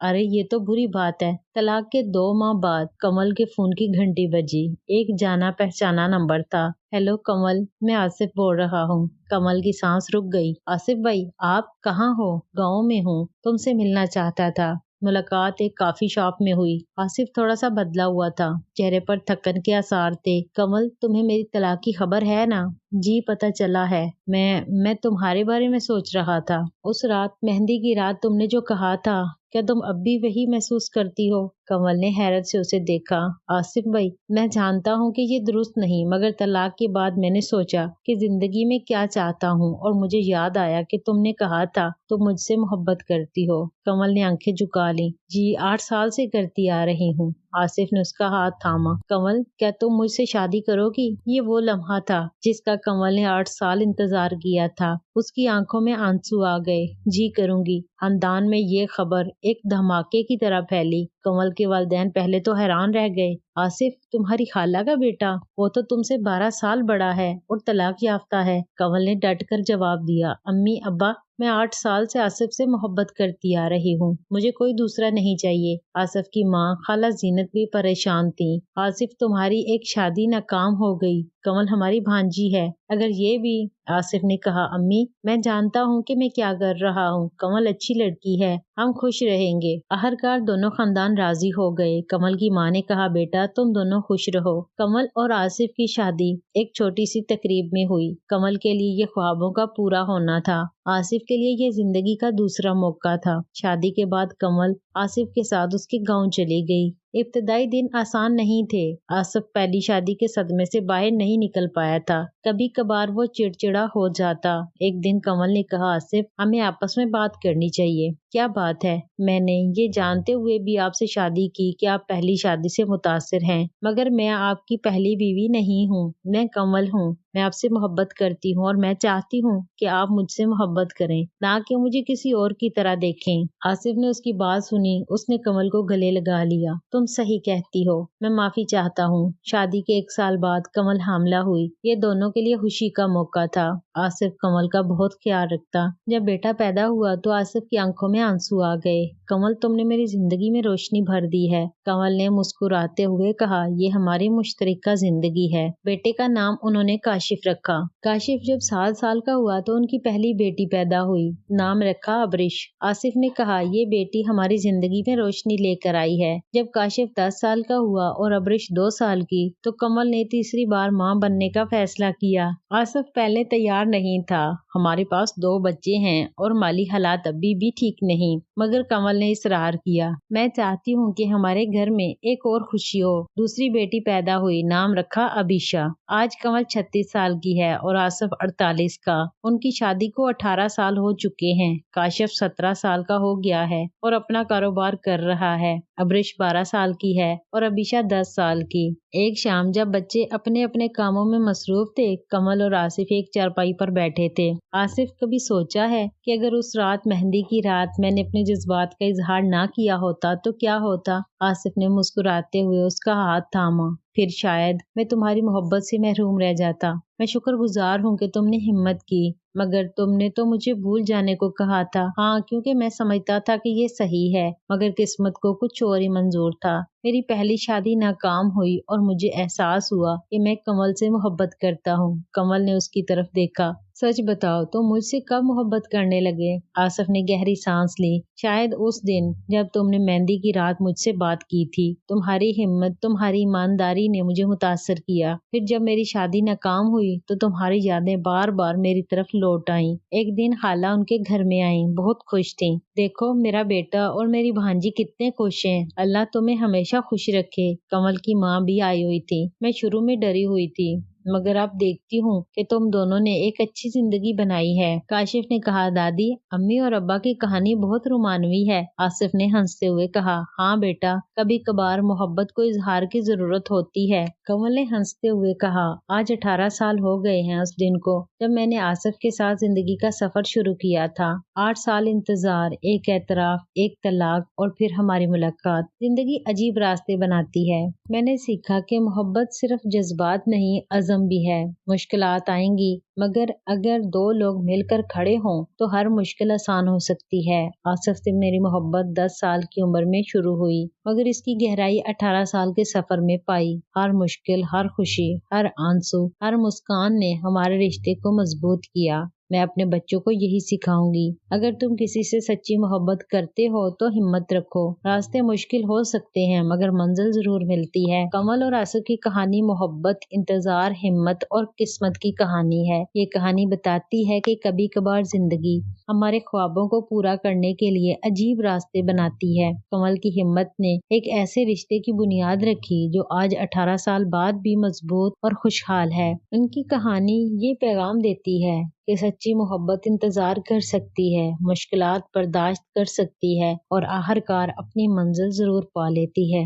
ارے یہ تو بری بات ہے۔ طلاق کے 2 ماہ بعد کمل کے فون کی گھنٹی بجی۔ ایک جانا پہچانا نمبر تھا۔ ہیلو کمل، میں آصف بول رہا ہوں۔ کمل کی سانس رک گئی۔ آصف بھائی، آپ کہاں ہو؟ گاؤں میں ہوں، تم سے ملنا چاہتا تھا۔ ملاقات ایک کافی شاپ میں ہوئی۔ آصف تھوڑا سا بدلا ہوا تھا، چہرے پر تھکن کے آثار تھے۔ کمل، تمہیں میری طلاق کی خبر ہے نا؟ جی پتہ چلا ہے۔ میں تمہارے بارے میں سوچ رہا تھا۔ اس رات، مہندی کی رات، تم نے جو کہا تھا، کیا تم اب بھی وہی محسوس کرتی ہو؟ کمل نے حیرت سے اسے دیکھا۔ آصف بھائی، میں جانتا ہوں کہ یہ درست نہیں، مگر طلاق کے بعد میں نے سوچا کہ زندگی میں کیا چاہتا ہوں، اور مجھے یاد آیا کہ تم نے کہا تھا تم مجھ سے محبت کرتی ہو۔ کمل نے آنکھیں جھکا لیں۔ جی 8 سال سے کرتی آ رہی ہوں۔ آصف نے اس کا ہاتھ تھاما۔ کمل، کیا تم مجھ سے شادی کرو گی؟ یہ وہ لمحہ تھا جس کا کمل نے 8 سال انتظار کیا تھا۔ اس کی آنکھوں میں آنسو آ گئے۔ جی کروں گی۔ خاندان میں یہ خبر ایک دھماکے کی طرح پھیلی۔ کمل کے والدین پہلے تو حیران رہ گئے۔ آصف، تمہاری خالہ کا بیٹا؟ وہ تو تم سے 12 سال بڑا ہے اور طلاق یافتہ ہے۔ کمل نے ڈٹ کر جواب دیا۔ امی ابا، میں 8 سال سے آصف سے محبت کرتی آ رہی ہوں۔ مجھے کوئی دوسرا نہیں چاہیے۔ آصف کی ماں خالہ زینت بھی پریشان تھی۔ آصف، تمہاری ایک شادی ناکام ہو گئی۔ کمل ہماری بھانجی ہے، اگر یہ بھی… آصف نے کہا۔ امی، میں جانتا ہوں کہ میں کیا کر رہا ہوں۔ کمل اچھی لڑکی ہے، ہم خوش رہیں گے۔ آخرکار دونوں خاندان راضی ہو گئے۔ کمل کی ماں نے کہا، بیٹا تم دونوں خوش رہو۔ کمل اور آصف کی شادی ایک چھوٹی سی تقریب میں ہوئی۔ کمل کے لیے یہ خوابوں کا پورا ہونا تھا، آصف کے لیے یہ زندگی کا دوسرا موقع تھا۔ شادی کے بعد کمل آصف کے ساتھ اس کے گاؤں چلی گئی۔ ابتدائی دن آسان نہیں تھے۔ آصف پہلی شادی کے صدمے سے باہر نہیں نکل پایا تھا۔ کبھی کبھار وہ چڑچڑا ہو جاتا۔ ایک دن کمل نے کہا، آصف، ہمیں آپس میں بات کرنی چاہیے۔ کیا بات ہے؟ میں نے یہ جانتے ہوئے بھی آپ سے شادی کی کہ آپ پہلی شادی سے متاثر ہیں، مگر میں آپ کی پہلی بیوی نہیں ہوں۔ میں کمل ہوں۔ میں آپ سے محبت کرتی ہوں اور میں چاہتی ہوں کہ آپ مجھ سے محبت کریں، نہ کہ مجھے کسی اور کی طرح دیکھیں۔ آصف نے اس کی بات سنی۔ اس نے کمل کو گلے لگا لیا۔ تم صحیح کہتی ہو، میں معافی چاہتا ہوں۔ شادی کے 1 سال بعد کمل حاملہ ہوئی۔ یہ دونوں کے لیے خوشی کا موقع تھا۔ آصف کمل کا بہت خیال رکھتا۔ جب بیٹا پیدا ہوا تو آصف کی آنکھوں میں آنسو آ گئے۔ کمل، تم نے میری زندگی میں روشنی بھر دی ہے۔ کمل نے مسکراتے ہوئے کہا، یہ ہماری مشترکہ زندگی ہے۔ بیٹے کا نام انہوں نے کاشف رکھا۔ کاشف جب 7 سال کا ہوا تو ان کی پہلی بیٹی پیدا ہوئی۔ نام رکھا ابرش۔ آصف نے کہا، یہ بیٹی ہماری زندگی میں روشنی لے کر آئی ہے۔ جب کاشف 10 سال کا ہوا اور ابرش 2 سال کی تو کمل نے تیسری بار ماں بننے کا فیصلہ کیا۔ آصف پہلے تیار نہیں تھا۔ ہمارے پاس 2 بچے ہیں اور مالی حالات ابھی بھی ٹھیک نہیں، مگر کمل نے اصرار کیا۔ میں چاہتی ہوں کہ ہمارے گھر میں ایک اور خوشی ہو۔ دوسری بیٹی پیدا ہوئی۔ نام رکھا ابیشا۔ آج کمل 36 سال کی ہے اور آصف 48 کا۔ ان کی شادی کو 18 سال ہو چکے ہیں۔ کاشف 17 سال کا ہو گیا ہے اور اپنا کاروبار کر رہا ہے۔ ابرش 12 سال کی ہے اور ابیشا 10 سال کی۔ ایک شام جب بچے اپنے اپنے کاموں میں مصروف تھے، کمل اور آصف ایک چارپائی پر بیٹھے تھے۔ آصف، کبھی سوچا ہے کہ اگر اس رات، مہندی کی رات، میں نے اپنے جذبات کا اظہار نہ کیا ہوتا تو کیا ہوتا؟ آصف نے مسکراتے ہوئے اس کا ہاتھ تھاما۔ پھر شاید میں تمہاری محبت سے محروم رہ جاتا۔ میں شکر گزار ہوں کہ تم نے ہمت کی، مگر تم نے تو مجھے بھول جانے کو کہا تھا۔ ہاں، کیونکہ میں سمجھتا تھا کہ یہ صحیح ہے، مگر قسمت کو کچھ اور ہی منظور تھا۔ میری پہلی شادی ناکام ہوئی اور مجھے احساس ہوا کہ میں کمل سے محبت کرتا ہوں۔ کمل نے اس کی طرف دیکھا۔ سچ بتاؤ، تم مجھ سے کب محبت کرنے لگے؟ آصف نے گہری سانس لی۔ شاید اس دن جب تم نے مہندی کی رات مجھ سے بات کی تھی۔ تمہاری ہمت، تمہاری ایمانداری نے مجھے متاثر کیا۔ پھر جب میری شادی ناکام ہوئی تو تمہاری یادیں بار بار میری طرف لوٹ آئیں۔ ایک دن خالہ ان کے گھر میں آئیں، بہت خوش تھیں۔ دیکھو میرا بیٹا اور میری بھانجی کتنے خوش ہیں، اللہ تمہیں ہمیشہ خوش رکھے۔ کمل کی ماں بھی آئی ہوئی تھی۔ میں شروع میں ڈری ہوئی تھی، مگر اب دیکھتی ہوں کہ تم دونوں نے ایک اچھی زندگی بنائی ہے۔ کاشف نے کہا، دادی، امی اور ابا کی کہانی بہت رومانوی ہے۔ آصف نے ہنستے ہوئے کہا، ہاں بیٹا، کبھی کبھار محبت کو اظہار کی ضرورت ہوتی ہے۔ کمل نے ہنستے ہوئے کہا، آج 18 سال ہو گئے ہیں اس دن کو جب میں نے آصف کے ساتھ زندگی کا سفر شروع کیا تھا۔ 8 سال انتظار، ایک اعتراف، ایک طلاق اور پھر ہماری ملاقات۔ زندگی عجیب راستے بناتی ہے۔ میں نے سیکھا کہ محبت صرف جذبات نہیں، عزم بھی ہے۔ مشکلات آئیں گی مگر اگر دو لوگ مل کر کھڑے ہوں تو ہر مشکل آسان ہو سکتی ہے۔ آصف سے میری محبت 10 سال کی عمر میں شروع ہوئی مگر اس کی گہرائی 18 سال کے سفر میں پائی۔ ہر مشکل، ہر خوشی، ہر آنسو، ہر مسکان نے ہمارے رشتے کو مضبوط کیا۔ میں اپنے بچوں کو یہی سکھاؤں گی، اگر تم کسی سے سچی محبت کرتے ہو تو ہمت رکھو۔ راستے مشکل ہو سکتے ہیں مگر منزل ضرور ملتی ہے۔ کمل اور آصف کی کہانی محبت، انتظار، ہمت اور قسمت کی کہانی ہے۔ یہ کہانی بتاتی ہے کہ کبھی کبھار زندگی ہمارے خوابوں کو پورا کرنے کے لیے عجیب راستے بناتی ہے۔ کمل کی ہمت نے ایک ایسے رشتے کی بنیاد رکھی جو آج 18 سال بعد بھی مضبوط اور خوشحال ہے۔ ان کی کہانی یہ پیغام دیتی ہے کہ سچی محبت انتظار کر سکتی ہے، مشکلات برداشت کر سکتی ہے اور آخرکار اپنی منزل ضرور پا لیتی ہے۔